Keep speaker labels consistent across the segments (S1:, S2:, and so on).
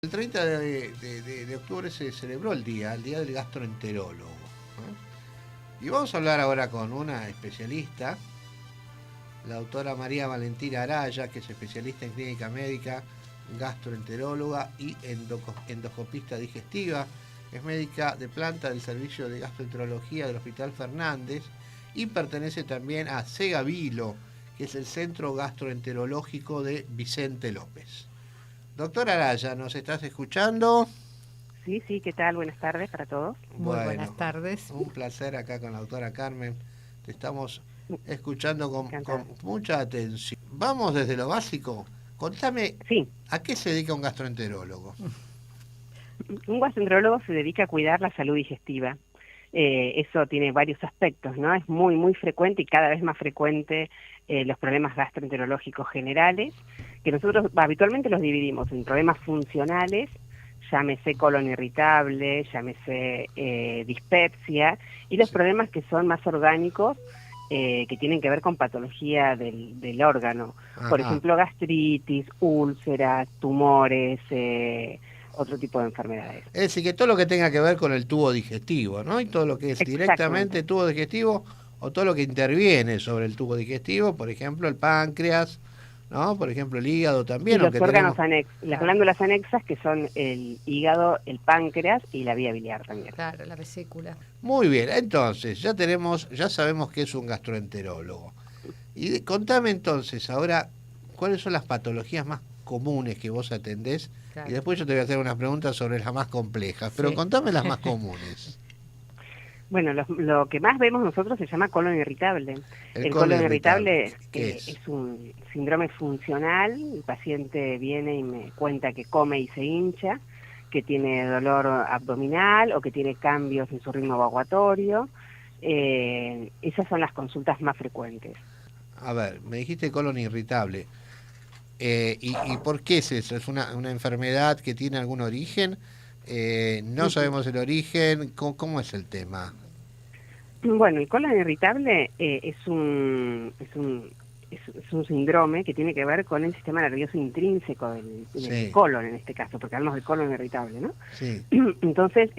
S1: El 30 de octubre se celebró el Día del Gastroenterólogo, ¿no? Y vamos a hablar ahora con una especialista, la doctora María Valentina Araya, que es especialista en clínica médica, gastroenteróloga y endoscopista digestiva. Es médica de planta del Servicio de Gastroenterología del Hospital Fernández y pertenece también a Segavilo, que es el Centro Gastroenterológico de Vicente López. Doctora Araya, ¿nos estás escuchando?
S2: Sí, sí, ¿qué tal? Buenas tardes para todos.
S3: Muy buenas tardes.
S1: Un placer acá con la doctora Carmen. Te estamos escuchando con
S2: Encantada.
S1: mucha atención. Vamos desde lo básico. Contame,
S2: Sí,
S1: ¿a qué se dedica un gastroenterólogo?
S2: un gastroenterólogo se dedica a cuidar la salud digestiva. Eso tiene varios aspectos, ¿no? Es muy, muy frecuente y cada vez más frecuente los problemas gastroenterológicos generales, que nosotros habitualmente los dividimos en problemas funcionales, llámese colon irritable, llámese dispepsia, y los problemas que son más orgánicos, que tienen que ver con patología del órgano. Por
S1: Ajá.
S2: ejemplo, gastritis, úlceras, tumores, otro tipo de enfermedades.
S1: Es decir, que todo lo que tenga que ver con el tubo digestivo, ¿no? Y todo lo que es directamente
S2: Exactamente.
S1: tubo digestivo o todo lo que interviene sobre el tubo digestivo, por ejemplo, el páncreas, ¿no? Por ejemplo, el hígado
S2: Y
S1: también,
S2: los
S1: aunque
S2: órganos
S1: tenemos...
S2: anexos, las
S3: Claro,
S2: glándulas anexas, que son el hígado, el páncreas y la vía biliar también.
S3: claro, la vesícula.
S1: Muy bien, entonces, ya sabemos que es un gastroenterólogo. Y contame entonces ahora, ¿cuáles son las patologías más comunes que vos atendés? Y
S3: Claro,
S1: después yo te voy a hacer unas preguntas sobre las más complejas, pero
S3: sí.
S1: contame las más comunes.
S2: Bueno, lo que más vemos nosotros se llama colon irritable.
S1: El
S2: El
S1: colon
S2: colon
S1: irritable,
S2: irritable
S1: ¿qué es?
S2: es un síndrome funcional. El paciente viene y me cuenta que come y se hincha, que tiene dolor abdominal o que tiene cambios en su ritmo evacuatorio. Esas son las consultas más frecuentes.
S1: A ver, me dijiste colon irritable. ¿Y por qué es eso? ¿Es una enfermedad que tiene algún origen? No sabemos el origen. ¿Cómo es el tema?
S2: Bueno, el colon irritable es un síndrome que tiene que ver con el sistema nervioso intrínseco del
S1: Sí,
S2: colon, en este caso, porque hablamos de colon irritable, ¿no?
S1: sí,
S2: Entonces,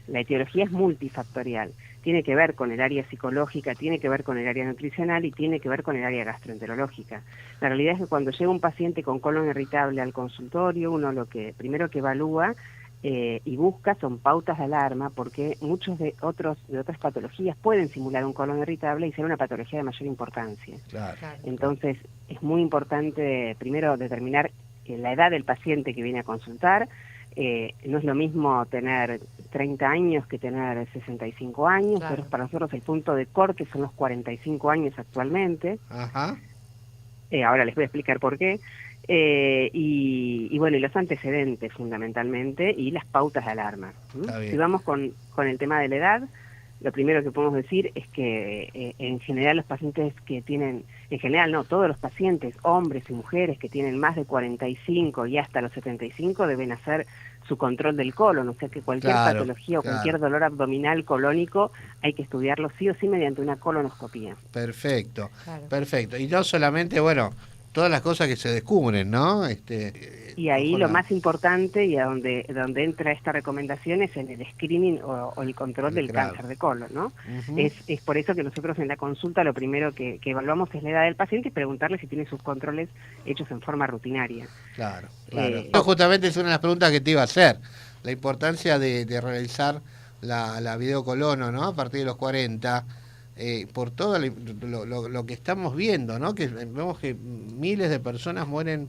S2: la etiología es multifactorial. Tiene que ver con el área psicológica, tiene que ver con el área nutricional y tiene que ver con el área gastroenterológica. La realidad es que cuando llega un paciente con colon irritable al consultorio, uno lo que primero que evalúa y busca son pautas de alarma, porque muchos de otras patologías pueden simular un colon irritable y ser una patología de mayor importancia.
S1: claro,
S3: Claro.
S1: claro.
S2: Entonces, es muy importante primero determinar la edad del paciente que viene a consultar. No es lo mismo tener 30 años que tener 65 años, pero
S3: Claro.
S2: para nosotros el punto de corte son los 45 años actualmente.
S1: Ajá,
S2: Ahora les voy a explicar por qué. Y bueno, y los antecedentes fundamentalmente y las pautas de alarma.
S1: está
S2: Si
S1: bien.
S2: vamos con el tema de la edad, lo primero que podemos decir es que en general los pacientes que tienen, en general no, todos los pacientes, hombres y mujeres que tienen más de 45 y hasta los 75 deben hacer su control del colon, o sea que cualquier
S1: Claro,
S2: patología o
S1: claro.
S2: cualquier dolor abdominal colónico hay que estudiarlo sí o sí mediante una colonoscopía.
S1: Perfecto,
S3: Claro.
S1: perfecto. Y no solamente, bueno, todas las cosas que se descubren, ¿no?
S2: Y ahí lo
S1: Ojalá,
S2: más importante y a donde entra esta recomendación es en el screening o el control del
S1: claro.
S2: cáncer de colon, ¿no?
S1: Ujú,
S2: Es por eso que nosotros en la consulta lo primero que evaluamos es la edad del paciente y preguntarle si tiene sus controles hechos en forma rutinaria.
S1: claro, claro.
S2: Eh,
S1: Esto justamente es una de las preguntas que te iba a hacer. La importancia de realizar la videocolono, ¿no? A partir de los 40, por todo lo que estamos viendo, ¿no? Que vemos que miles de personas mueren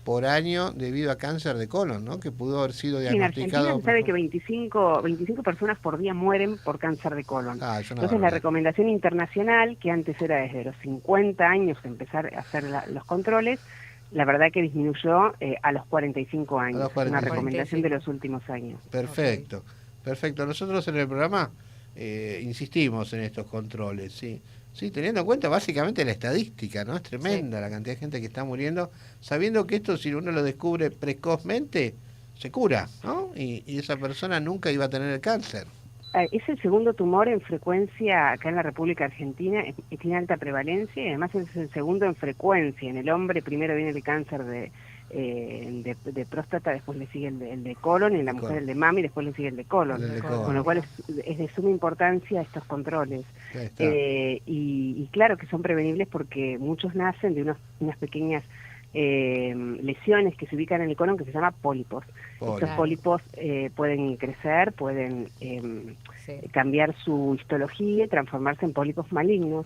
S1: por año debido a cáncer de colon, ¿no? Que pudo haber sido
S2: sí, en Argentina
S1: diagnosticado.
S2: se sabe que 25 personas por día mueren por cáncer de colon.
S1: Ah, es una
S2: Entonces la
S1: barbaridad.
S2: recomendación internacional, que antes era desde los 50 años empezar a hacer los controles, la verdad que disminuyó a los 45
S1: A los
S2: años. Es una
S1: 45.
S2: recomendación de
S3: 45.
S2: los últimos años.
S3: Ok.
S1: Perfecto, perfecto. Nosotros en el programa insistimos en estos controles, sí. Sí, teniendo en cuenta básicamente la estadística, ¿no? Es
S3: Sí.
S1: tremenda la cantidad de gente que está muriendo, sabiendo que esto, si uno lo descubre precozmente, se cura, ¿no? Y esa persona nunca iba a tener el cáncer.
S2: Es el segundo tumor en frecuencia acá en la República Argentina, tiene alta prevalencia y además es el segundo en frecuencia. En el hombre primero viene el cáncer de próstata, después le sigue el de colon, y en la mujer el de mama, y después le sigue el de colon. Con lo cual es de suma importancia estos controles. Y claro que son prevenibles porque muchos nacen de unas pequeñas lesiones que se ubican en el colon que se llama pólipos. Estos pólipos pueden crecer, pueden cambiar su histología y transformarse en pólipos malignos.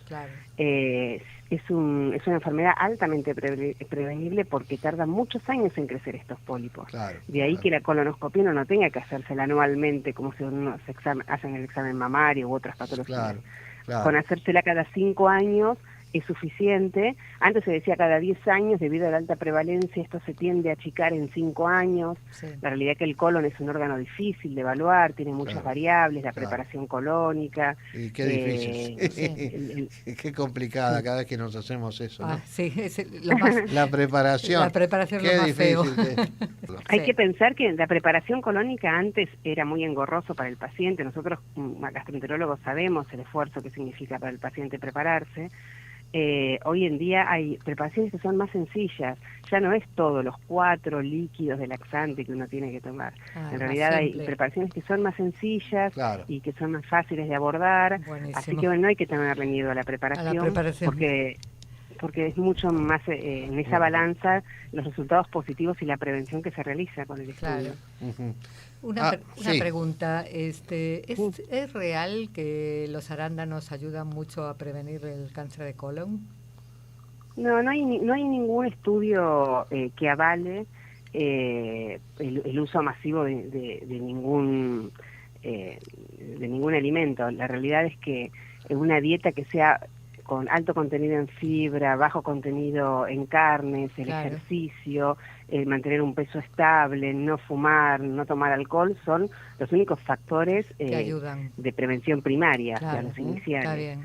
S2: Es una enfermedad altamente prevenible porque tarda muchos años en crecer estos pólipos. De ahí que la colonoscopia no tenga que hacérsela anualmente como si uno hacen el examen mamario u otras patologías. Con hacérsela cada 5 años es suficiente. Antes se decía cada 10 años, debido a la alta prevalencia, esto se tiende a achicar en 5 años. La realidad es que el colon es un órgano difícil de evaluar, tiene muchas variables, la preparación colónica.
S1: Y qué difícil, qué complicada cada vez que nos hacemos eso, ¿no? La preparación.
S3: La preparación
S1: qué
S3: lo más
S1: difícil
S3: feo.
S2: Hay que pensar que la preparación colónica antes era muy engorroso para el paciente. Nosotros, gastroenterólogos, sabemos el esfuerzo que significa para el paciente prepararse. Hoy en día hay preparaciones que son más sencillas, ya no es todos los 4 líquidos de laxante que uno tiene que tomar. En realidad hay preparaciones que son más sencillas y que son más fáciles de abordar.
S3: Buenísimo.
S2: Así que no hay que tenerle miedo a la preparación, porque es mucho más en esa balanza los resultados positivos y la prevención que se realiza con el estudio.
S3: Una pregunta, ¿es real que los arándanos ayudan mucho a prevenir el cáncer de colon?
S2: No hay ningún estudio que avale el uso masivo de ningún alimento. La realidad es que una dieta que sea con alto contenido en fibra, bajo contenido en carnes, el ejercicio, mantener un peso estable, no fumar, no tomar alcohol, son los únicos factores
S3: que ayudan
S2: de prevención primaria, a los iniciales.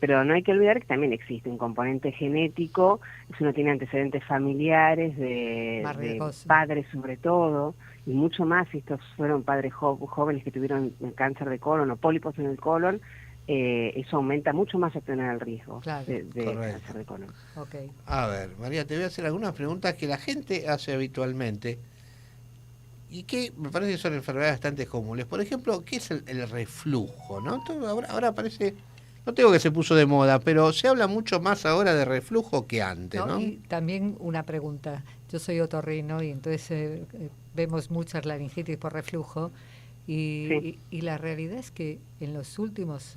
S2: Pero no hay que olvidar que también existe un componente genético, si uno tiene antecedentes familiares, de padres sobre todo, y mucho más si estos fueron padres jóvenes que tuvieron cáncer de colon o pólipos en el colon, eso aumenta mucho más obtener el riesgo de cáncer de colon.
S1: A ver, María, te voy a hacer algunas preguntas que la gente hace habitualmente y que me parece que son enfermedades bastante comunes. Por ejemplo, ¿qué es el reflujo? ¿No? Ahora parece, no tengo que se puso de moda, pero se habla mucho más ahora de reflujo que antes, ¿no?
S3: Y también una pregunta. Yo soy otorrino y entonces vemos muchas laringitis por reflujo. Y la realidad es que en los últimos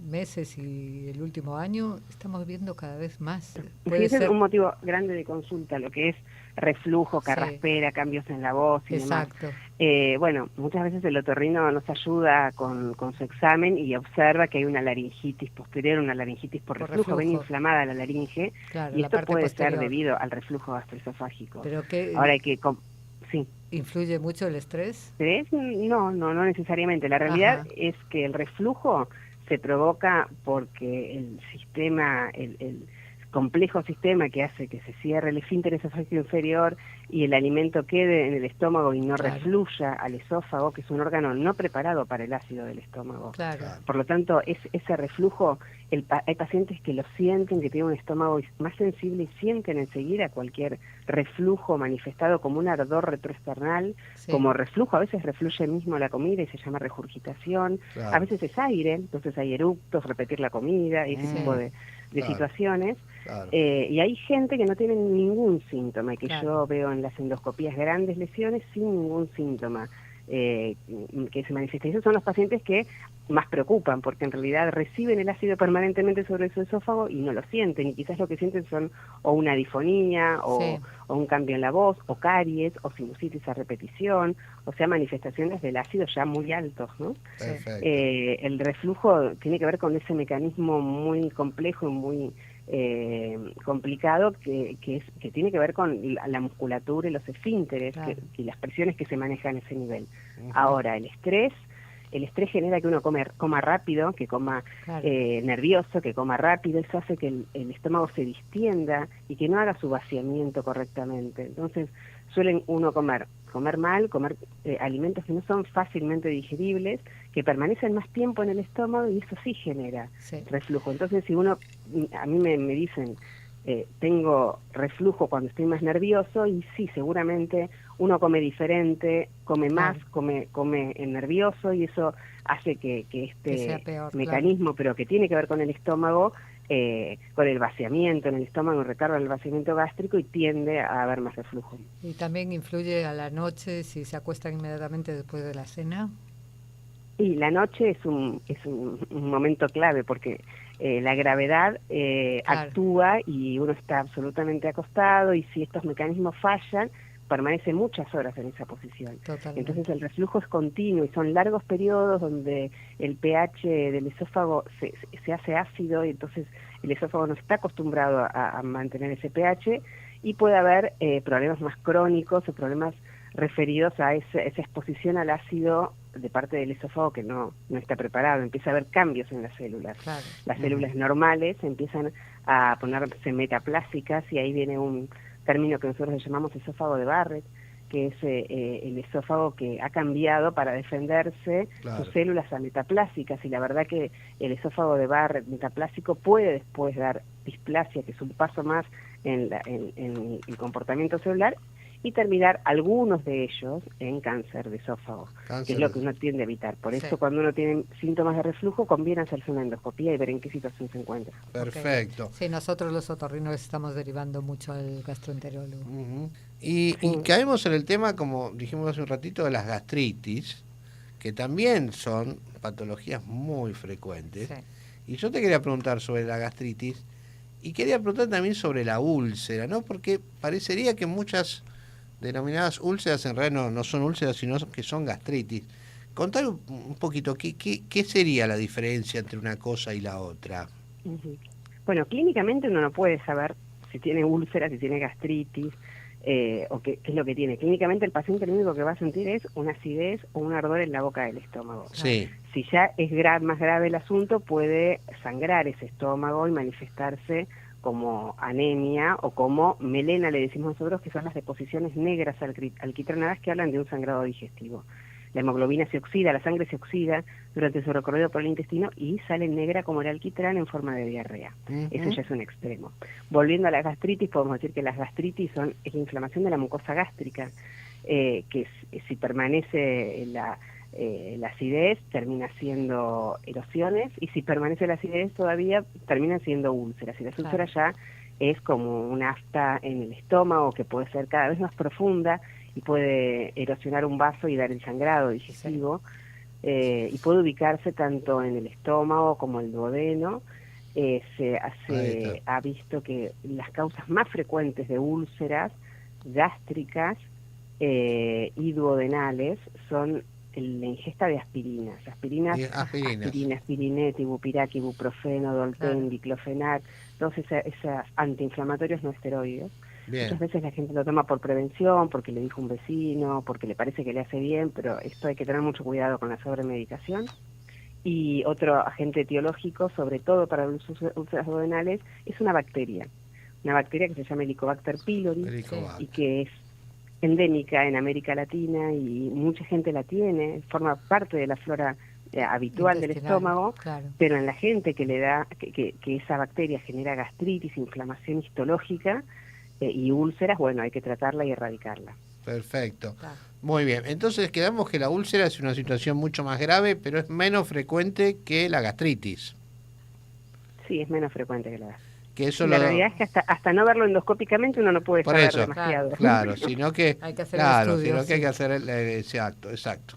S3: meses y el último año estamos viendo cada vez más.
S2: Ese es un motivo grande de consulta, lo que es reflujo, carraspera, cambios en la voz y demás. Bueno, muchas veces el otorrino nos ayuda con su examen y observa que hay una laringitis posterior, una laringitis por reflujo, ven inflamada la laringe, y esto puede ser debido al reflujo gastroesofágico. Ahora hay que...
S3: ¿Influye mucho el estrés?
S2: No necesariamente. La realidad es que el reflujo se provoca porque el sistema, el complejo sistema que hace que se cierre el esfínter esofágico inferior y el alimento quede en el estómago y no refluya al esófago, que es un órgano no preparado para el ácido del estómago. Por lo tanto, ese reflujo, hay pacientes que lo sienten, que tienen un estómago más sensible y sienten enseguida cualquier reflujo manifestado como un ardor retroesternal, como reflujo. A veces refluye mismo la comida y se llama regurgitación, a veces es aire, entonces hay eructos, repetir la comida y ese tipo de situaciones. Y hay gente que no tiene ningún síntoma y que yo veo en las endoscopías grandes lesiones sin ningún síntoma que se manifiesta. Y esos son los pacientes que más preocupan, porque en realidad reciben el ácido permanentemente sobre su esófago y no lo sienten, y quizás lo que sienten son o una difonía o un cambio en la voz, o caries, o sinusitis a repetición, o sea, manifestaciones del ácido ya muy altos, ¿no? El reflujo tiene que ver con ese mecanismo muy complejo y muy complicado que tiene que ver con la musculatura y los esfínteres y las presiones que se manejan a ese nivel. Ahora, el estrés genera que uno coma rápido, que coma nervioso, que coma rápido. Eso hace que el estómago se distienda y que no haga su vaciamiento correctamente. Entonces suelen uno comer mal, comer alimentos que no son fácilmente digeribles, que permanecen más tiempo en el estómago, y eso sí genera reflujo. Entonces, si a mí me dicen tengo reflujo cuando estoy más nervioso, y sí, seguramente uno come diferente, come más, come nervioso, y eso hace que este
S3: peor,
S2: mecanismo, pero que tiene que ver con el estómago, con el vaciamiento en el estómago, retarda el vaciamiento gástrico y tiende a haber más reflujo.
S3: ¿Y también influye a la noche si se acuestan inmediatamente después de la cena?
S2: Y la noche es un momento clave, porque la gravedad actúa y uno está absolutamente acostado, y si estos mecanismos fallan, permanece muchas horas en esa posición.
S3: Totalmente.
S2: Entonces el reflujo es continuo y son largos periodos donde el pH del esófago se hace ácido, y entonces el esófago no está acostumbrado a mantener ese pH, y puede haber problemas más crónicos o problemas referidos a esa exposición al ácido de parte del esófago que no está preparado. Empieza a haber cambios en las células.
S3: Claro.
S2: Las células normales empiezan a ponerse metaplásicas, y ahí viene un término que nosotros le llamamos esófago de Barrett, que es el esófago que ha cambiado para defenderse,
S1: claro,
S2: sus células a metaplásicas, y la verdad que el esófago de Barrett metaplásico puede después dar displasia, que es un paso más en el comportamiento celular, y terminar algunos de ellos en cáncer de esófago, que es lo que uno tiende a evitar. Por eso cuando uno tiene síntomas de reflujo conviene hacerse una endoscopía y ver en qué situación se encuentra.
S1: Perfecto.
S3: Okay. Sí, nosotros los otorrinos estamos derivando mucho al gastroenterólogo.
S1: Y caemos en el tema, como dijimos hace un ratito, de las gastritis, que también son patologías muy frecuentes.
S3: Sí.
S1: Y yo te quería preguntar sobre la gastritis, y quería preguntar también sobre la úlcera, ¿no? Porque parecería que muchas denominadas úlceras en realidad no son úlceras, sino que son gastritis. Contame un poquito, ¿qué sería la diferencia entre una cosa y la otra?
S2: Bueno, clínicamente uno no puede saber si tiene úlceras, si tiene gastritis, o qué es lo que tiene. Clínicamente el paciente lo único que va a sentir es una acidez o un ardor en la boca del estómago.
S1: Sí.
S2: Si ya es más grave el asunto, puede sangrar ese estómago y manifestarse como anemia o como melena, le decimos nosotros, que son las deposiciones negras alquitranadas que hablan de un sangrado digestivo. La hemoglobina se oxida, la sangre se oxida durante su recorrido por el intestino y sale negra como el alquitrán en forma de diarrea. Eso ya es un extremo. Volviendo a la gastritis, podemos decir que las gastritis es la inflamación de la mucosa gástrica, que si permanece la acidez termina siendo erosiones, y si permanece la acidez todavía terminan siendo úlceras, y la úlcera ya es como un afta en el estómago que puede ser cada vez más profunda y puede erosionar un vaso y dar el sangrado digestivo, y puede ubicarse tanto en el estómago como el duodeno. Se ha visto que las causas más frecuentes de úlceras gástricas y duodenales son la ingesta de aspirinas, aspirinet, ibupirac, ibuprofeno, dolten, diclofenac, todos esos antiinflamatorios no esteroides. Bien. Muchas veces la gente lo toma por prevención, porque le dijo un vecino, porque le parece que le hace bien, pero esto hay que tener mucho cuidado con la sobremedicación. Y otro agente etiológico, sobre todo para las úlceras duodenales, es una bacteria que se llama Helicobacter pylori, y que es endémica en América Latina, y mucha gente la tiene, forma parte de la flora habitual del estómago, pero en la gente que le da, que esa bacteria genera gastritis, inflamación histológica y úlceras, bueno, hay que tratarla y erradicarla.
S1: Perfecto. Muy bien. Entonces quedamos que la úlcera es una situación mucho más grave, pero es menos frecuente que la gastritis.
S2: Sí, es menos frecuente que la gastritis.
S1: Que eso
S2: la realidad es que hasta no verlo endoscópicamente uno no puede saber demasiado.
S1: Claro, sino que
S3: hay que hacer estudios,
S1: hay que hacer exacto.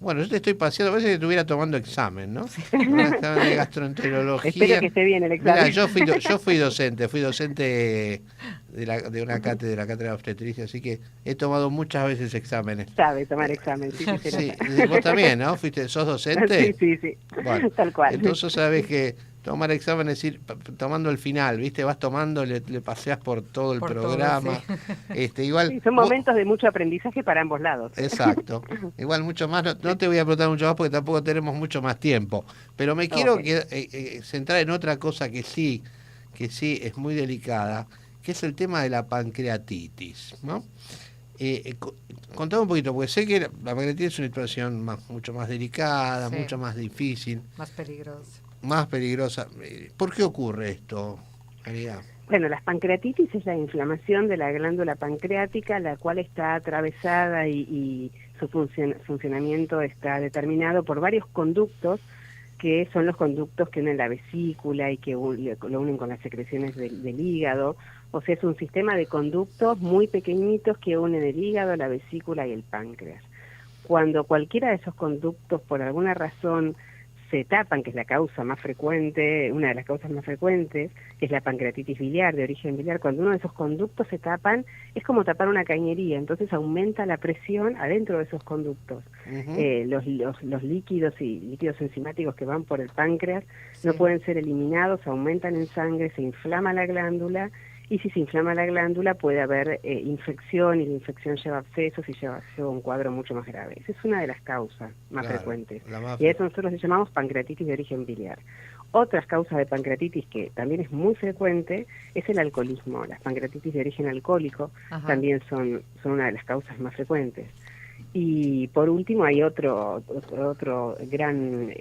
S1: Bueno, yo te estoy paseando, parece que estuviera tomando examen, ¿no? Un examen de gastroenterología.
S2: Espero que esté bien el examen.
S1: Mirá, yo fui docente de una cátedra de obstetricia, así que he tomado muchas veces exámenes.
S2: Sabe tomar exámenes,
S1: sí. Vos también, ¿no? ¿Sos docente?
S2: Sí.
S1: Bueno,
S2: tal cual.
S1: Entonces sabes que tomar examen es ir tomando el final, ¿viste? Vas tomando, le paseas por todo el programa.
S3: Todo,
S1: igual
S2: son momentos de mucho aprendizaje para ambos lados.
S1: Exacto. Igual mucho más, no te voy a preguntar mucho más porque tampoco tenemos mucho más tiempo. Pero me quiero centrar en otra cosa que sí es muy delicada, que es el tema de la pancreatitis, ¿no? Contame un poquito, porque sé que la pancreatitis es una situación mucho más delicada, mucho más difícil.
S3: Más peligrosa.
S1: Más peligrosa. ¿Por qué ocurre esto, María?
S2: Bueno, las pancreatitis es la inflamación de la glándula pancreática, la cual está atravesada y su funcionamiento está determinado por varios conductos, que son los conductos que unen la vesícula y que lo unen con las secreciones del hígado. O sea, es un sistema de conductos muy pequeñitos que unen el hígado, la vesícula y el páncreas. Cuando cualquiera de esos conductos, por alguna razón, se tapan, que es la causa más frecuente, una de las causas más frecuentes, que es la pancreatitis biliar, de origen biliar, cuando uno de esos conductos se tapan, es como tapar una cañería, entonces aumenta la presión adentro de esos conductos. Los líquidos y líquidos enzimáticos que van por el páncreas no pueden ser eliminados, aumentan en sangre, se inflama la glándula, y si se inflama la glándula puede haber infección, y la infección lleva abscesos y lleva un cuadro mucho más grave. Esa es una de las causas más frecuentes. Y a eso nosotros le llamamos pancreatitis de origen biliar. Otras causas de pancreatitis que también es muy frecuente es el alcoholismo. Las pancreatitis de origen alcohólico también son una de las causas más frecuentes. Y por último hay otro gran...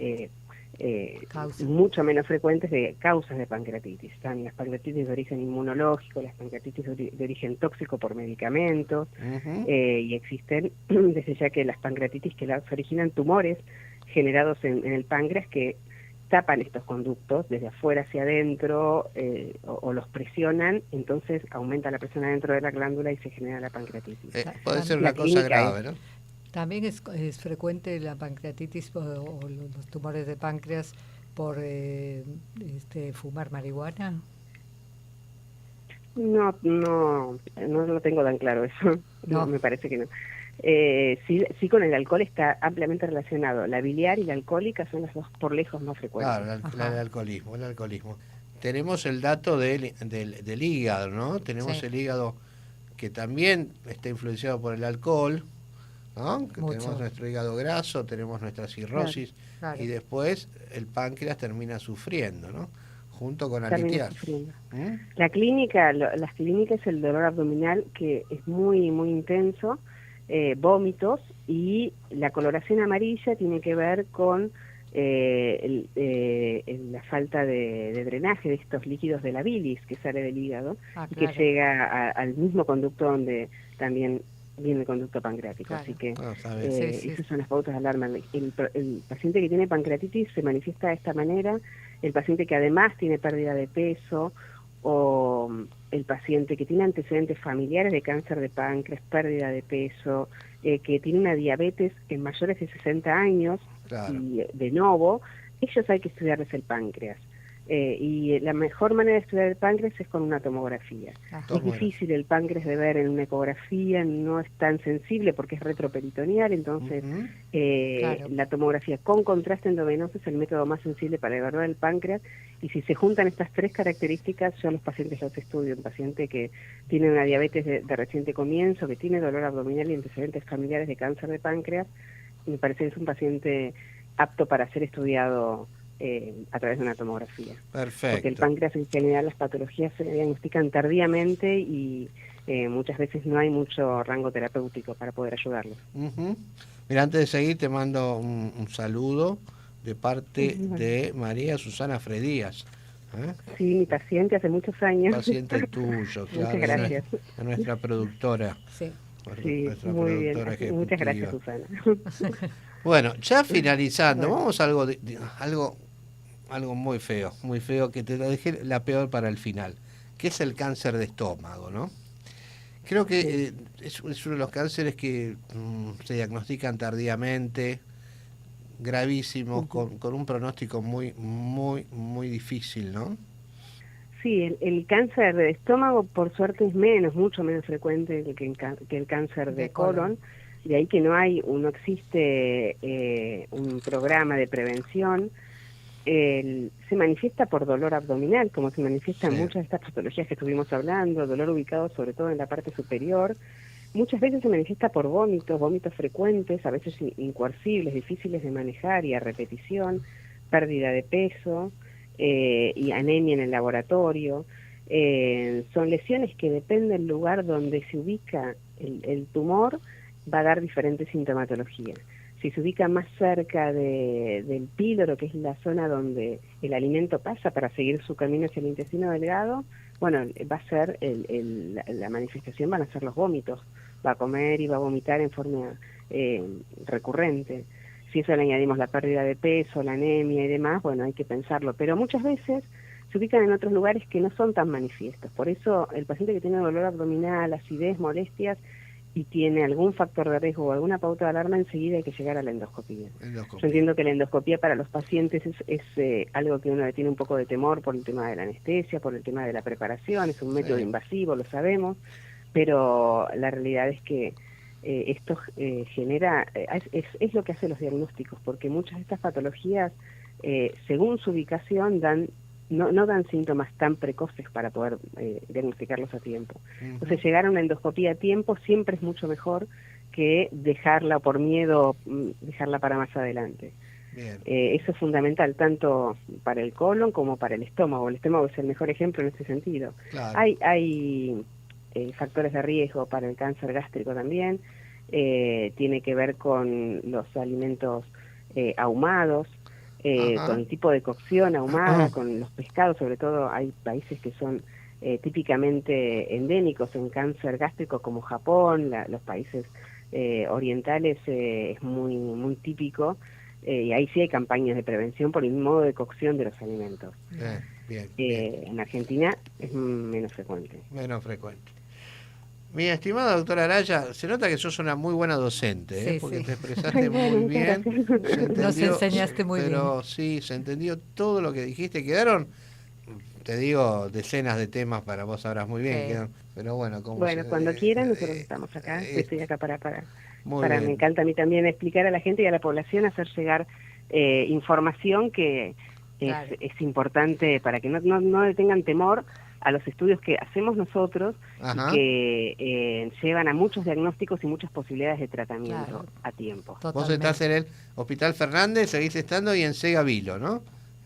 S2: mucho menos frecuentes de causas de pancreatitis. Están las pancreatitis de origen inmunológico, las pancreatitis de origen tóxico por medicamentos, y existen desde ya que las pancreatitis que las originan tumores generados en el páncreas que tapan estos conductos desde afuera hacia adentro o los presionan, entonces aumenta la presión adentro de la glándula y se genera la pancreatitis.
S1: Puede ser una cosa grave, ¿no?
S3: También es frecuente la pancreatitis o los tumores de páncreas por fumar marihuana.
S2: No lo tengo tan claro eso. No, me parece que no. Sí, con el alcohol está ampliamente relacionado. La biliar y la alcohólica son las dos por lejos más frecuentes.
S1: Claro, el alcoholismo. Tenemos el dato del hígado, ¿no? Tenemos el hígado que también está influenciado por el alcohol, ¿no? Que tenemos nuestro hígado graso, tenemos nuestra cirrosis, y después el páncreas termina sufriendo, ¿no? Junto con la litiasis.
S2: Las clínicas es el dolor abdominal, que es muy, muy intenso, vómitos, y la coloración amarilla tiene que ver con la falta de drenaje de estos líquidos de la bilis que sale del hígado y que llega al mismo conducto donde también viene el conducto pancreático. Así que esas son las pautas de alarma. El paciente que tiene pancreatitis se manifiesta de esta manera. El paciente que además tiene pérdida de peso, o el paciente que tiene antecedentes familiares de cáncer de páncreas, pérdida de peso, que tiene una diabetes en mayores de 60 años, y de novo, ellos hay que estudiarles el páncreas. Y la mejor manera de estudiar el páncreas es con una tomografía. Es difícil el páncreas de ver en una ecografía, no es tan sensible porque es retroperitoneal, entonces la tomografía con contraste endovenoso es el método más sensible para evaluar el páncreas, y si se juntan estas tres características, yo a los pacientes los estudio. Un paciente que tiene una diabetes de reciente comienzo, que tiene dolor abdominal y antecedentes familiares de cáncer de páncreas, me parece que es un paciente apto para ser estudiado a través de una tomografía.
S1: Perfecto.
S2: Porque el páncreas, en general, las patologías se diagnostican tardíamente y muchas veces no hay mucho rango terapéutico para poder ayudarlos.
S1: Mira, antes de seguir te mando un saludo de parte de María Susana Fredías.
S2: Sí, mi paciente hace muchos años.
S1: Paciente tuyo, claro.
S2: Muchas gracias.
S1: A nuestra productora.
S2: Sí, muy bien. Muchas gracias, Susana.
S1: Bueno, ya finalizando, vamos a algo muy feo, que te dejé la peor para el final, que es el cáncer de estómago, ¿no? Creo que es uno de los cánceres que se diagnostican tardíamente, gravísimos, con un pronóstico muy, muy, muy difícil, ¿no?
S2: Sí, el cáncer de estómago, por suerte, es mucho menos frecuente que el cáncer de colon. De ahí que no existe un programa de prevención. Se manifiesta por dolor abdominal, como se manifiestan muchas de estas patologías que estuvimos hablando, dolor ubicado sobre todo en la parte superior. Muchas veces se manifiesta por vómitos frecuentes, a veces incoercibles, difíciles de manejar y a repetición, pérdida de peso y anemia en el laboratorio. Son lesiones que depende del lugar donde se ubica el tumor, va a dar diferente sintomatología. Si se ubica más cerca del píloro, que es la zona donde el alimento pasa para seguir su camino hacia el intestino delgado, bueno, va a ser la manifestación van a ser los vómitos, va a comer y va a vomitar en forma recurrente. Si eso le añadimos la pérdida de peso, la anemia y demás, bueno, hay que pensarlo, pero muchas veces se ubican en otros lugares que no son tan manifiestos. Por eso el paciente que tiene dolor abdominal, acidez, molestias y tiene algún factor de riesgo o alguna pauta de alarma, enseguida hay que llegar a la endoscopía. Yo entiendo que la endoscopía para los pacientes es algo que uno le tiene un poco de temor por el tema de la anestesia, por el tema de la preparación, es un método invasivo, lo sabemos, pero la realidad es que esto genera, es lo que hace los diagnósticos, porque muchas de estas patologías, según su ubicación, no dan síntomas tan precoces para poder diagnosticarlos a tiempo. Entonces, llegar a una endoscopía a tiempo siempre es mucho mejor que dejarla por miedo, dejarla para más adelante. Eso es fundamental, tanto para el colon como para el estómago. El estómago es el mejor ejemplo en este sentido. Claro. Hay factores de riesgo para el cáncer gástrico también, tiene que ver con los alimentos ahumados, con el tipo de cocción ahumada, con los pescados, sobre todo hay países que son típicamente endémicos en cáncer gástrico como Japón, los países orientales es muy típico, y ahí sí hay campañas de prevención por el modo de cocción de los alimentos. Bien. En Argentina es menos frecuente.
S1: Menos frecuente. Mi estimada doctora Araya, se nota que sos una muy buena docente, porque te expresaste muy bien.
S3: Nos enseñaste muy bien.
S1: Pero sí, se entendió todo lo que dijiste. Quedaron, te digo, decenas de temas para vos sabrás muy bien. Quedaron, pero bueno,
S2: cuando quieran, nosotros estamos acá. Estoy acá para me encanta a mí también explicar a la gente y a la población, hacer llegar información que es importante para que no le tengan temor a los estudios que hacemos nosotros y que llevan a muchos diagnósticos y muchas posibilidades de tratamiento a tiempo.
S1: Totalmente. Vos estás en el Hospital Fernández, seguís estando, y en Segavilo, ¿no?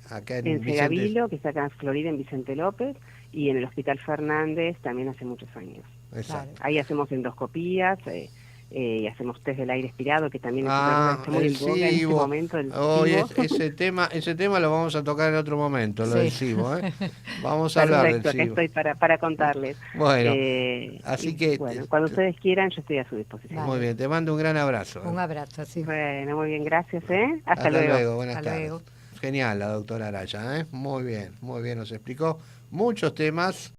S2: Acá en Segavilo, que está acá en Florida, en Vicente López, y en el Hospital Fernández también hace muchos años. Exacto. Ahí hacemos endoscopías, y hacemos test del aire expirado, que también está muy en boga en este momento.
S1: Ese tema lo vamos a tocar en otro momento, lo del SIBO. Vamos a hablar del SIBO.
S2: Acá estoy para contarles.
S1: Bueno, así que...
S2: Bueno, cuando ustedes quieran, yo estoy a su disposición.
S1: Muy bien, te mando un gran abrazo.
S3: Un abrazo, sí.
S2: Bueno, muy bien, gracias. Hasta
S1: luego. Buenas tardes. Genial la doctora Araya, muy bien, nos explicó muchos temas.